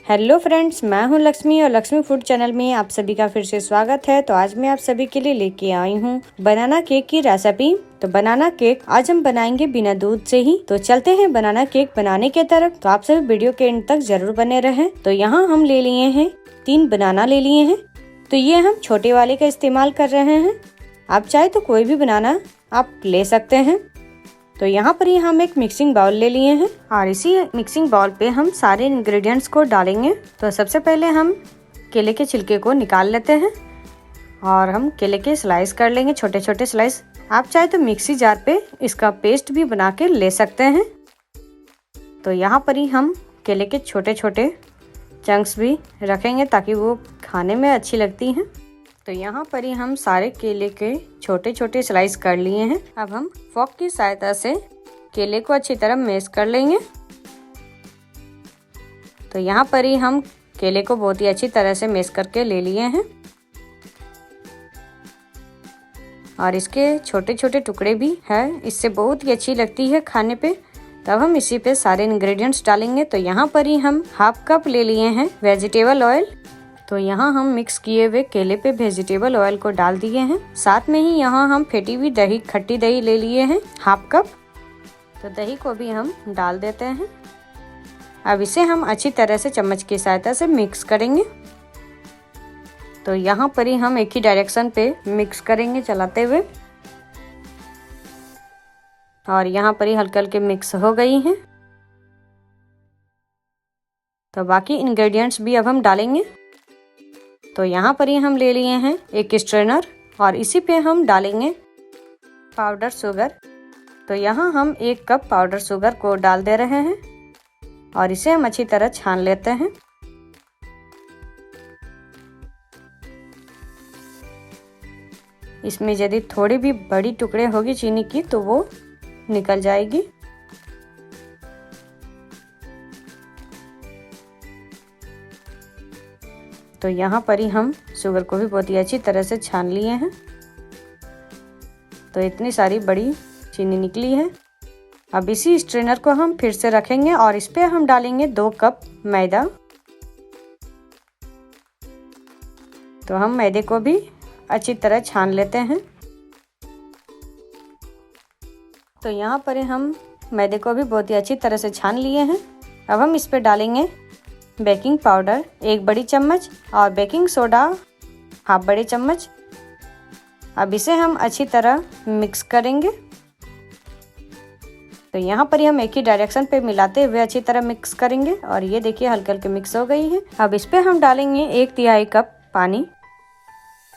Hello friends, मैं हूं लक्ष्मी और लक्ष्मी फूड चैनल में आप सभी का फिर से स्वागत है। तो आज मैं आप सभी के लिए लेके आई हूं बनाना केक की रेसिपी। तो बनाना केक आज हम बनाएंगे बिना दूध से ही। तो चलते हैं बनाना केक बनाने के तरफ। तो आप सभी वीडियो के एंड तक जरूर बने रहें। तो यहाँ हम ले लिए हैं 3 बनाना ले लिए हैं। तो ये हम छोटे वाले का इस्तेमाल कर रहे हैं। आप चाहे तो कोई भी बनाना आप ले सकते हैं। तो यहाँ पर ही हम एक मिक्सिंग बाउल ले लिए हैं और इसी मिक्सिंग बाउल पे हम सारे इंग्रेडिएंट्स को डालेंगे। तो सबसे पहले हम केले के छिलके को निकाल लेते हैं और हम केले के स्लाइस कर लेंगे, छोटे छोटे स्लाइस। आप चाहे तो मिक्सी जार पे इसका पेस्ट भी बना के ले सकते हैं। तो यहाँ पर ही हम केले के छोटे छोटे चंक्स भी रखेंगे ताकि वो खाने में अच्छी लगती हैं। तो यहाँ पर ही हम सारे केले के छोटे छोटे स्लाइस कर लिए हैं। अब हम फोक की सहायता से केले को अच्छी तरह मैश कर लेंगे। तो यहाँ पर ही हम केले को बहुत ही अच्छी तरह से मैश करके ले लिए हैं और इसके छोटे छोटे टुकड़े भी हैं, इससे बहुत ही अच्छी लगती है खाने पे। तब हम इसी पे सारे इंग्रेडिएंट्स डालेंगे। तो यहाँ पर ही हम हाफ कप ले लिए हैं वेजिटेबल ऑयल। तो यहाँ हम मिक्स किए हुए केले पे वेजिटेबल ऑयल को डाल दिए हैं। साथ में ही यहाँ हम फेटी हुई दही, खट्टी दही ले लिए हैं हाफ कप। तो दही को भी हम डाल देते हैं। अब इसे हम अच्छी तरह से चम्मच की सहायता से मिक्स करेंगे। तो यहाँ पर ही हम एक ही डायरेक्शन पे मिक्स करेंगे चलाते हुए और यहाँ पर ही हल्के हल्के मिक्स हो गई हैं। तो बाकी इंग्रेडिएंट्स भी अब हम डालेंगे। तो यहाँ पर ही हम ले लिए हैं एक स्ट्रेनर और इसी पे हम डालेंगे पाउडर शुगर। तो यहाँ हम 1 कप पाउडर शुगर को डाल दे रहे हैं और इसे हम अच्छी तरह छान लेते हैं। इसमें यदि थोड़ी भी बड़ी टुकड़े होगी चीनी की तो वो निकल जाएगी। तो यहाँ पर ही हम शुगर को भी बहुत ही अच्छी तरह से छान लिए हैं। तो इतनी सारी बड़ी चीनी निकली है। अब इसी स्ट्रेनर को हम फिर से रखेंगे और इस पे हम डालेंगे 2 कप मैदा। तो हम मैदे को भी अच्छी तरह छान लेते हैं। तो यहाँ पर हम मैदे को भी बहुत ही अच्छी तरह से छान लिए हैं। अब हम इस पे डालेंगे बेकिंग पाउडर 1 बड़ी चम्मच और बेकिंग सोडा हाफ बड़े चम्मच। अब इसे हम अच्छी तरह मिक्स करेंगे। तो यहाँ पर ही हम एक ही डायरेक्शन पे मिलाते हुए अच्छी तरह मिक्स करेंगे और ये देखिए हल्के हल्के मिक्स हो गई है। अब इस पे हम डालेंगे 1/3 कप पानी।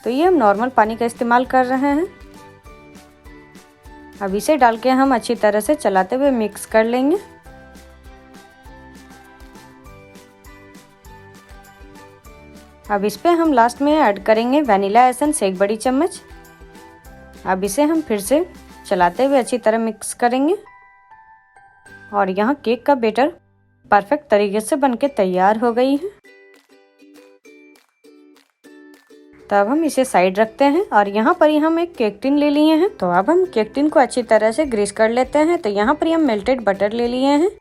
तो ये हम नॉर्मल पानी का इस्तेमाल कर रहे हैं। अब इसे डाल के हम अच्छी तरह से चलाते हुए मिक्स कर लेंगे। अब इस पे हम लास्ट में ऐड करेंगे वनीला एसेंस 1 बड़ी चम्मच। अब इसे हम फिर से चलाते हुए अच्छी तरह मिक्स करेंगे और यहाँ केक का बैटर परफेक्ट तरीके से बनके तैयार हो गई है। तब हम इसे साइड रखते हैं और यहाँ पर ही हम एक केक टिन ले लिए हैं। तो अब हम केक टिन को अच्छी तरह से ग्रीस कर लेते हैं। तो यहाँ पर ही हम मेल्टेड बटर ले लिए हैं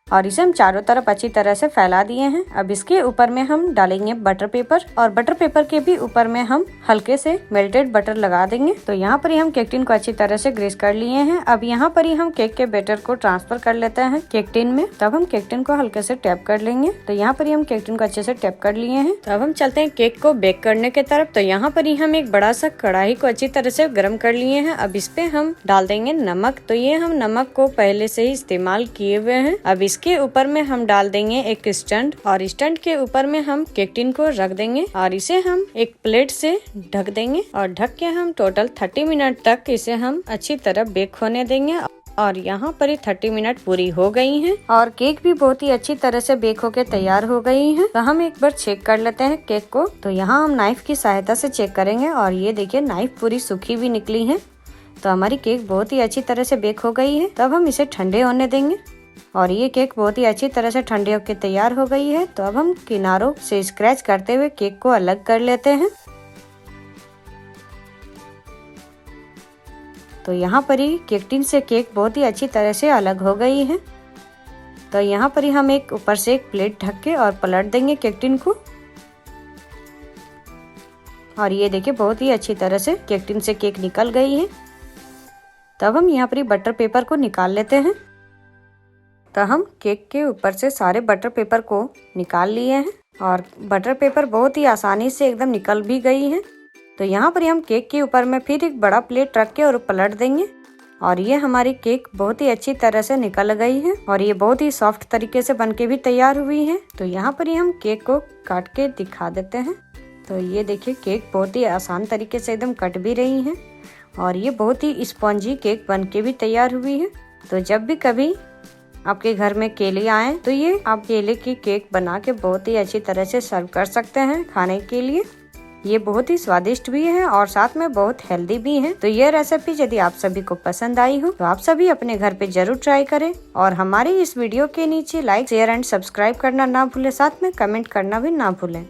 और इसे हम चारों तरफ अच्छी तरह से फैला दिए हैं। अब इसके ऊपर में हम डालेंगे बटर पेपर और बटर पेपर के भी ऊपर में हम हल्के से मेल्टेड बटर लगा देंगे। तो यहाँ पर ही हम केक टिन को अच्छी तरह से ग्रीस कर लिए हैं। अब यहाँ पर ही हम केक के बैटर को ट्रांसफर कर लेते हैं केक टिन में। तब हम केक टिन को हल्के से टैप कर लेंगे। तो यहाँ पर ही हम केक टिन को अच्छे से टैप कर लिए हैं। तो अब हम चलते हैं केक को बेक करने के तरफ। तो यहाँ पर ही हम एक बड़ा सा कढ़ाई को अच्छी तरह से गर्म कर लिए हैं। अब इस पे हम डाल देंगे नमक। तो ये हम नमक को पहले से ही इस्तेमाल किए हुए हैं। अब इसके ऊपर में हम डाल देंगे एक स्टैंड और स्टैंड के ऊपर में हम केक टिन को रख देंगे और इसे हम एक प्लेट से ढक देंगे और ढक के हम टोटल 30 मिनट तक इसे हम अच्छी तरह बेक होने देंगे। और यहाँ पर ही 30 मिनट पूरी हो गई हैं और केक भी बहुत ही अच्छी तरह से बेक होके तैयार हो गई है। तो हम एक बार चेक कर लेते हैं केक को। तो यहाँ हम नाइफ की सहायता से चेक करेंगे और ये देखिए नाइफ पूरी सूखी भी निकली है। तो हमारी केक बहुत ही अच्छी तरह से बेक हो गई है। तब हम इसे ठंडे होने देंगे और ये केक बहुत ही अच्छी तरह से ठंडे होकर तैयार हो गई है। तो अब हम किनारों से स्क्रैच करते हुए केक को अलग कर लेते हैं। तो यहाँ पर ही केक टिन से केक बहुत ही अच्छी तरह से अलग हो गई है। तो यहाँ पर ही हम एक ऊपर से एक प्लेट ढक के और पलट देंगे केक टिन को। और ये देखिए बहुत ही अच्छी तरह से केक टिन से केक निकल गई है। तब हम यहाँ पर बटर पेपर को निकाल लेते हैं। तो हम केक के ऊपर से सारे बटर पेपर को निकाल लिए हैं और बटर पेपर बहुत ही आसानी से एकदम निकल भी गई है। तो यहाँ पर हम केक के ऊपर में फिर एक बड़ा प्लेट रख के और पलट देंगे और ये हमारी केक बहुत ही अच्छी तरह से निकल गई है और ये बहुत ही सॉफ्ट तरीके से बनके भी तैयार हुई है। तो यहाँ पर हम केक को काट के दिखा देते हैं। तो ये देखिए केक बहुत ही आसान तरीके से एकदम कट भी रही है और ये बहुत ही स्पॉन्जी केक बनके भी तैयार हुई है। तो जब भी कभी आपके घर में केले आए तो ये आप केले की केक बना के बहुत ही अच्छी तरह से सर्व कर सकते हैं खाने के लिए। ये बहुत ही स्वादिष्ट भी है और साथ में बहुत हेल्दी भी है। तो ये रेसिपी यदि आप सभी को पसंद आई हो तो आप सभी अपने घर पे जरूर ट्राई करें और हमारी इस वीडियो के नीचे लाइक, शेयर एंड सब्सक्राइब करना ना भूलें, साथ में कमेंट करना भी ना भूलें।